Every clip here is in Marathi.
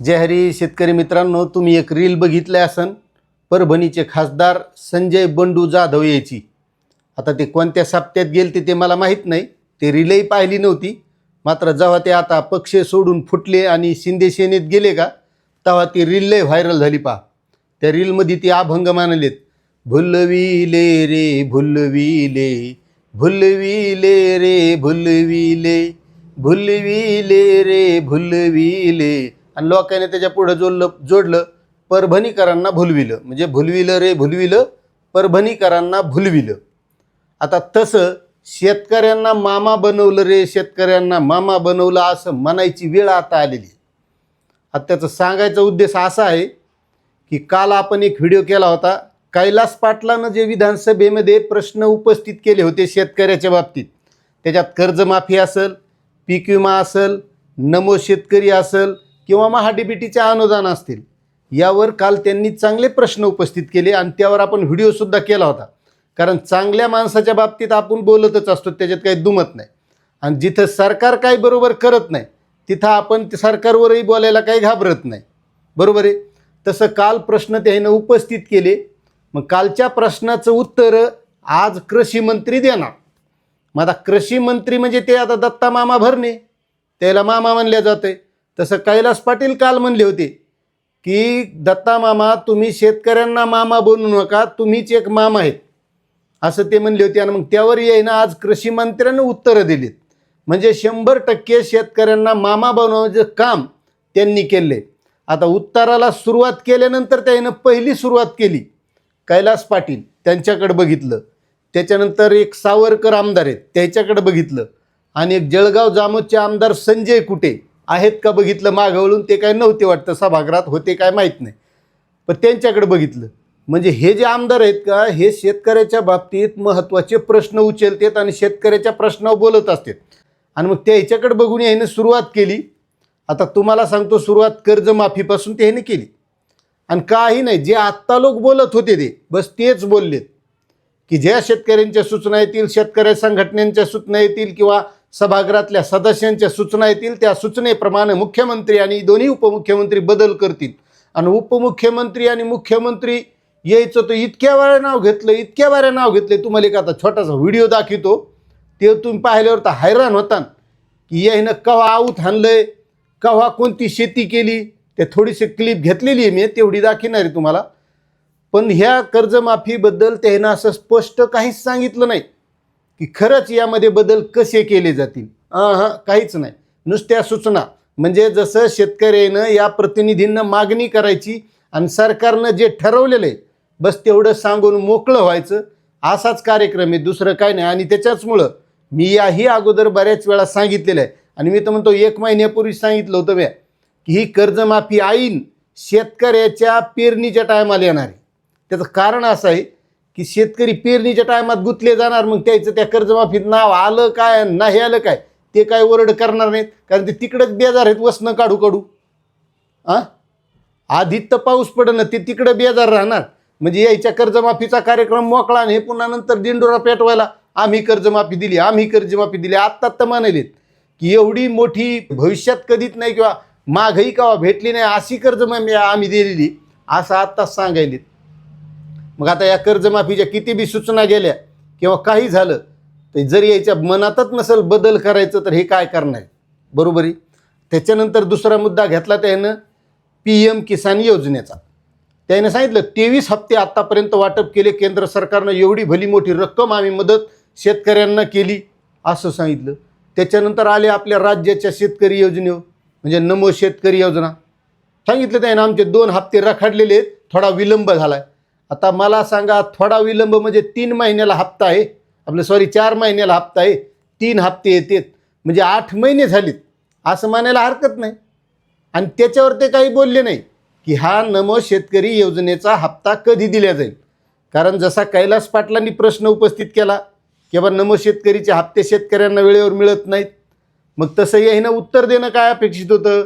जय हरी शेतकरी मित्रांनो, तुम्ही एक रील बघितले असन परभणीचे खासदार संजय बंडू जाधव याची. आता ते कोणत्या सप्त्यात गेलते ते मला माहीत नाही, ते रीलही पाहिली नव्हती. मात्र जेव्हा ते आता पक्ष सोडून फुटले आणि शिंदे सेनेत गेले का, तेव्हा ती रील लय व्हायरल झाली. पहा, त्या रीलमध्ये ती अभंग मानलेत. भुलविले रे भुलविले, भुलविले रे भुलविले, भुलविले रे भुलविले, आणि लोकांनी त्याच्या पुढे जोडलं परभणीकरांना भुलविलं. म्हणजे भुलविलं रे भुलविलं, परभणीकरांना भुलविलं. आता तसं शेतकऱ्यांना मामा बनवलं रे, शेतकऱ्यांना मामा बनवलं असं म्हणायची वेळ आता आलेली. आता त्याचं सांगायचा उद्देश असा आहे की काल आपण एक व्हिडिओ केला होता. कैलास पाटलानं जे विधानसभेमध्ये प्रश्न उपस्थित केले होते शेतकऱ्याच्या बाबतीत, त्याच्यात कर्जमाफी असेल, पीक विमा असेल, नमो शेतकरी असेल किंवा महाडीबीटीचे अनुदान असतील, यावर काल त्यांनी चांगले प्रश्न उपस्थित केले आणि त्यावर आपण व्हिडिओसुद्धा केला होता. कारण चांगल्या माणसाच्या बाबतीत आपण बोलतच असतो, त्याच्यात काही दुमत नाही. आणि जिथं सरकार काही बरोबर करत नाही तिथं आपण सरकारवरही बोलायला काही घाबरत नाही, बरोबर आहे. तसं काल प्रश्न त्यानं उपस्थित केले. मग कालच्या प्रश्नाचं उत्तर आज कृषी मंत्री देणार. मग आता कृषी मंत्री म्हणजे ते आता दत्ता मामा भरणे, त्याला मामा म्हणल्या जाते. तसं कैलास पाटील काल म्हणले होते की दत्ता मामा तुम्ही शेतकऱ्यांना मामा बनवू नका, तुम्हीच एक मामा आहेत, असं ते म्हणले होते. आणि मग त्यावर येईनं आज कृषी मंत्र्यानं उत्तरं दिलीत. म्हणजे 100% शेतकऱ्यांना मामा बनवण्याचं काम त्यांनी केले. आता उत्तराला सुरुवात केल्यानंतर त्यानं पहिली सुरुवात केली कैलास पाटील, त्यांच्याकडे बघितलं. त्याच्यानंतर एक सावरकर आमदार आहेत त्याच्याकडे बघितलं, आणि एक जळगाव जामोदचे आमदार संजय कुटे आहेत का बघितलं मागवळून. ते काय नव्हते वाटतं सभागृहात, होते काय माहीत नाही, पण त्यांच्याकडे बघितलं. म्हणजे हे जे आमदार आहेत का, हे शेतकऱ्याच्या बाबतीत महत्त्वाचे प्रश्न उचलतात आणि शेतकऱ्याच्या प्रश्नावर बोलत असतात. आणि मग त्याच्याकडे बघून ह्याने सुरुवात केली. आता तुम्हाला सांगतो, सुरुवात कर्जमाफीपासून त्याने केली. आणि काही नाही, जे आत्ता लोक बोलत होते ते बस तेच बोललेत की ज्या शेतकऱ्यांच्या सूचना येतील, शेतकरी संघटनांच्या सूचना येतील किंवा सभागृहातल्या सदस्यांच्या सूचना येतील, त्या सूचनेप्रमाणे मुख्यमंत्री आणि दोन्ही उपमुख्यमंत्री बदल करतील. आणि उपमुख्यमंत्री आणि मुख्यमंत्री यायचं तर इतक्या वेळा नाव घेतलं, इतक्या वेळा नाव घेतले. तुम्हाला एक आता छोटासा व्हिडिओ दाखवतो, ते तुम्ही पाहिल्यावर तर हैराण होता की यानं कव्हा आऊत हाणलंय, कव्हा कोणती शेती केली. ते थोडीशी क्लिप घेतलेली आहे मी, तेवढी दाखवणार आहे तुम्हाला. पण ह्या कर्जमाफीबद्दल त्यानं असं स्पष्ट काहीच सांगितलं नाही की खरंच यामध्ये बदल कसे केले जातील. काहीच नाही, नुसत्या सूचना. म्हणजे जसं शेतकऱ्यानं या प्रतिनिधींना मागणी करायची आणि सरकारनं जे ठरवलेलं आहे बस तेवढं सांगून मोकळं व्हायचं, असाच कार्यक्रम आहे, दुसरं काय नाही. आणि त्याच्याचमुळं मी याही अगोदर बऱ्याच वेळा सांगितलेलं आहे, आणि मी तर म्हणतो 1 महिन्यापूर्वी सांगितलं होतं मी की ही कर्जमाफी आईन शेतकऱ्याच्या पेरणीच्या टायमाला येणार आहे. त्याचं कारण असं आहे की शेतकरी पेरणीच्या टायमात गुंतले जाणार. मग त्याचं त्या कर्जमाफीत नाव आलं काय नाही आलं काय ते काय वरड करणार नाहीत, कारण ते तिकडंच बेजार आहेत वसनं काढू काढू. आधी तर पाऊस पडणं, ते तिकडं बेजार राहणार. म्हणजे यायच्या कर्जमाफीचा कार्यक्रम मोकळा, आणि हे पुन्हा नंतर दिंडोरा पेटवायला आम्ही कर्जमाफी दिली, आम्ही कर्जमाफी दिली. आत्ता तर म्हणालेत की एवढी मोठी भविष्यात कधीच नाही किंवा माघही केव्हा भेटली नाही अशी कर्जमाफी आम्ही दिलेली, असं आत्ताच सांगायलेत. मग आता या कर्जमाफीच्या किती बी सूचना गेल्या किंवा काही झालं तर जर यायच्या मनातच नसेल बदल करायचं तर हे काय करणार, बरोबर आहे. त्याच्यानंतर दुसरा मुद्दा घेतला त्यानं PM किसान योजनेचा. त्याने सांगितलं 23 हप्ते आत्तापर्यंत वाटप केले केंद्र सरकारनं, एवढी भली मोठी रक्कम आम्ही मदत शेतकऱ्यांना केली असं सांगितलं. त्याच्यानंतर आले आपल्या राज्याच्या शेतकरी योजनेवर, म्हणजे नमो शेतकरी योजना. सांगितलं त्यानं आमचे 2 हप्ते रखडलेले आहेत, थोडा विलंब झाला आहे. आता मला सांगा, थोडा विलंब म्हणजे 3 महिन्याला हप्ता आहे, 4 महिन्याला हप्ता आहे, 3 हप्ते येतात, म्हणजे 8 महिने झालेत असं म्हणायला हरकत नाही. आणि त्याच्यावर ते काही बोलले नाही की हा नमो शेतकरी योजनेचा हप्ता कधी दिला जाईल. कारण जसा कैलास पाटलांनी प्रश्न उपस्थित केला की बाबा नमो शेतकरीचे हप्ते शेतकऱ्यांना वेळेवर मिळत नाहीत, मग तसं यानं उत्तर देणं काय अपेक्षित होतं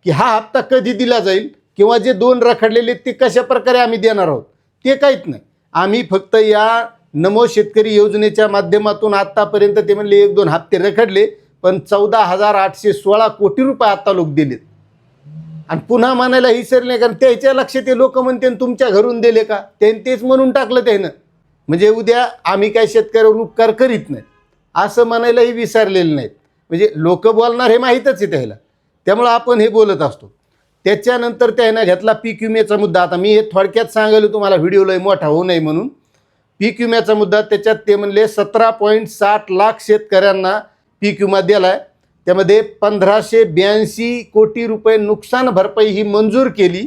की हा हप्ता कधी दिला जाईल किंवा जे 2 रखडलेले ते कशा प्रकारे आम्ही देणार आहोत, ते काहीच नाही. आम्ही फक्त या नमो शेतकरी योजनेच्या माध्यमातून आत्तापर्यंत ते म्हणले 1-2 हप्ते रखडले, पण 14,816 कोटी रुपये आता लोक दिलेत. आणि पुन्हा म्हणायला विसरले, कारण त्याच्या लक्षात ते लोक म्हणते तुमच्या घरून दिले का, त्यांनी तेच म्हणून टाकलं त्यानं, म्हणजे उद्या आम्ही काय शेतकऱ्यावर उपकार करीत नाही असं म्हणायलाही विसरलेलं नाहीत. म्हणजे लोक बोलणार हे माहीतच आहे त्याला, त्यामुळं आपण हे बोलत असतो. त्याच्यानंतर त्यानं घेतला पीक विम्याचा मुद्दा. आता मी हे थोडक्यात सांगायला तुम्हाला, व्हिडिओ लय मोठा होऊ नये म्हणून. पीक विम्याचा मुद्दा, त्याच्यात ते म्हणले 17.60 लाख शेतकऱ्यांना पीक विमा दिला आहे. त्यामध्ये 1582 कोटी रुपये नुकसान भरपाई ही मंजूर केली.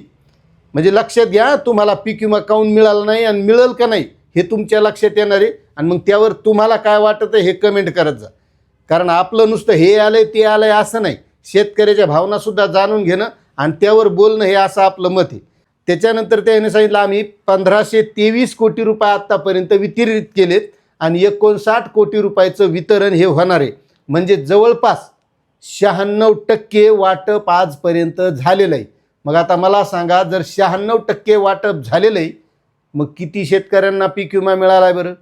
म्हणजे लक्षात घ्या, तुम्हाला पीक विमा काऊन मिळाला नाही आणि मिळेल का नाही हे तुमच्या लक्षात येणार आहे. आणि मग त्यावर तुम्हाला काय वाटतं हे कमेंट करत जा, कारण आपलं नुसतं हे आलंय ते आलंय असं नाही, शेतकऱ्याच्या भावनासुद्धा जाणून घेणं आणि त्यावर बोलणं हे असं आपलं मत आहे. त्याच्यानंतर त्याने सांगितलं आम्ही 1523 कोटी रुपये आत्तापर्यंत वितरित केलेत आणि 59 कोटी रुपयाचं वितरण हे होणार आहे. म्हणजे जवळपास 96% वाटप आजपर्यंत झालेलं आहे. मग आता मला सांगा, जर 96% वाटप झालेलं आहे, मग किती शेतकऱ्यांना पीक विमा मिळाला आहे बरं,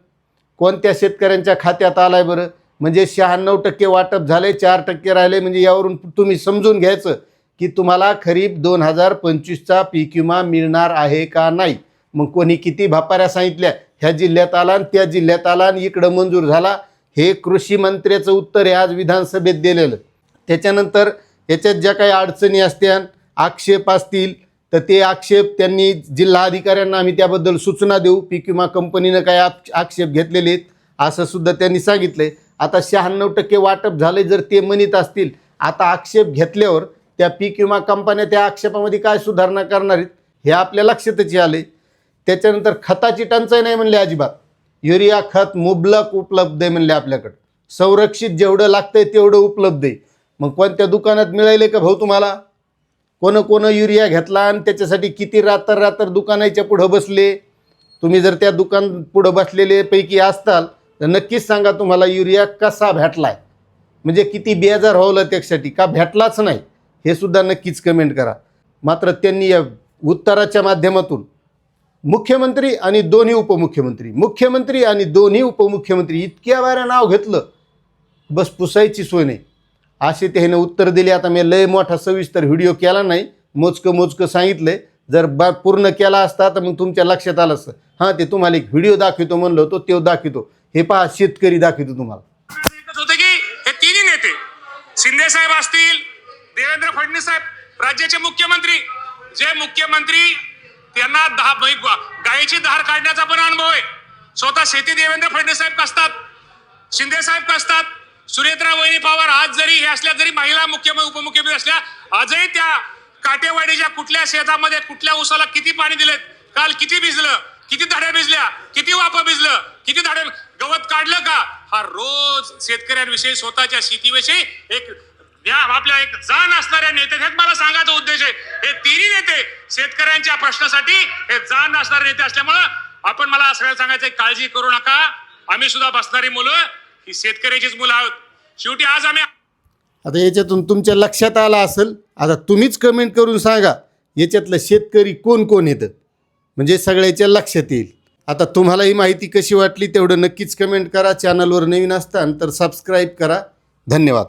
कोणत्या शेतकऱ्यांच्या खात्यात आला आहे बरं? म्हणजे 96% वाटप झाले, 4% राहिले. म्हणजे यावरून तुम्ही समजून घ्यायचं की तुम्हाला खरीप 2025चा पीक विमा मिळणार आहे का नाही. मग कोणी किती भापाऱ्या सांगितल्या, ह्या जिल्ह्यात आला आणि त्या जिल्ह्यात आला आणि इकडं मंजूर झाला, हे कृषी मंत्र्याचं उत्तर आहे आज विधानसभेत दिलेलं. त्याच्यानंतर याच्यात ज्या काही अडचणी असत्या, आक्षेप असतील, तर ते आक्षेप त्यांनी जिल्हा अधिकाऱ्यांना आम्ही त्याबद्दल सूचना देऊ. पीक विमा कंपनीनं काय आक्षेप घेतलेले आहेत असं सुद्धा त्यांनी सांगितलंय. आता 96% वाटप झाले जर ते म्हणत असतील, आता आक्षेप घेतल्यावर त्या पीक विमा कंपन्या त्या आक्षेपामध्ये काय सुधारणा करणार आहेत हे आपल्या लक्षातच आले. त्याच्यानंतर खताची टंचाई नाही म्हणले अजिबात. युरिया खत मुबलक उपलब्ध आहे म्हणले आपल्याकडं, संरक्षित जेवढं लागतंय तेवढं उपलब्ध आहे. मग कोणत्या दुकानात मिळाले का भाऊ तुम्हाला? कोण युरिया घेतला आणि त्याच्यासाठी किती रात्र दुकानाच्या पुढं बसले? तुम्ही जर त्या दुकान पुढं बसलेले पैकी असताल तर नक्कीच सांगा तुम्हाला युरिया कसा भेटलाय, म्हणजे किती बेजार होवलं त्यासाठी, का भेटलाच नाही हे सुद्धा नक्कीच कमेंट करा. मात्र त्यांनी या उत्तराच्या माध्यमातून मुख्यमंत्री आणि दोन्ही उपमुख्यमंत्री इतक्या वेळा नाव घेतलं, बस पुसायची सोय नाही असे त्याने उत्तर दिले. आता मी लय मोठा सविस्तर व्हिडिओ केला नाही, मोजकं सांगितलंय. जर पूर्ण केला असता तर मग तुमच्या लक्षात आलं असतं. हां, ते तुम्हाला एक व्हिडिओ दाखवतो म्हणलं होतो, तो दाखवतो. हे पहा, शेतकरी दाखवतो तुम्हाला. होतं की हे तिन्ही नेते, शिंदे साहेब असतील, देवेंद्र फडणवीस साहेब, राज्याचे मुख्यमंत्री, जे मुख्यमंत्री त्यांना गायीची धार काढण्याचा पण अनुभव आहे. स्वतः शेती देवेंद्र फडणवीस साहेब कसतात, शिंदे साहेब कसतात, सुनेत्रा वहिनी पवार आज जरी हे असल्या, जरी महिला मुख्यमंत्री उपमुख्यमंत्री असल्या, आजही त्या काटेवाडीच्या कुठल्या शेतामध्ये कुठल्या ऊसाला किती पाणी दिलेत, काल किती भिजलं, किती धाड्या भिजल्या, किती वापा भिजलं, किती धाड्या गवत काढलं का, हा रोज शेतकऱ्यांविषयी स्वतःच्या शेतीविषयी एक आपल्या एक जाण असणाऱ्या नेते, मला सांगायचा उद्देश आहे. हे तिन्ही नेते शेतकऱ्यांच्या प्रश्नासाठी हे जाण असणारे नेते असल्यामुळं आपण, मला सगळ्यांना सांगायचं, काळजी करू नका, आम्ही सुद्धा बसणारी मुलं ही शेतकऱ्याचीच मुलं आहोत. शेवटी आज आम्ही, आता याच्यातून तुमच्या लक्षात आलं असेल, आता तुम्हीच कमेंट करून सांगा याच्यातलं शेतकरी कोण येतं, म्हणजे सगळ्याच्या लक्षात येईल. आता तुम्हाला ही माहिती कशी वाटली तेवढं नक्कीच कमेंट करा. चॅनलवर नवीन असताल तर सबस्क्राईब करा. धन्यवाद.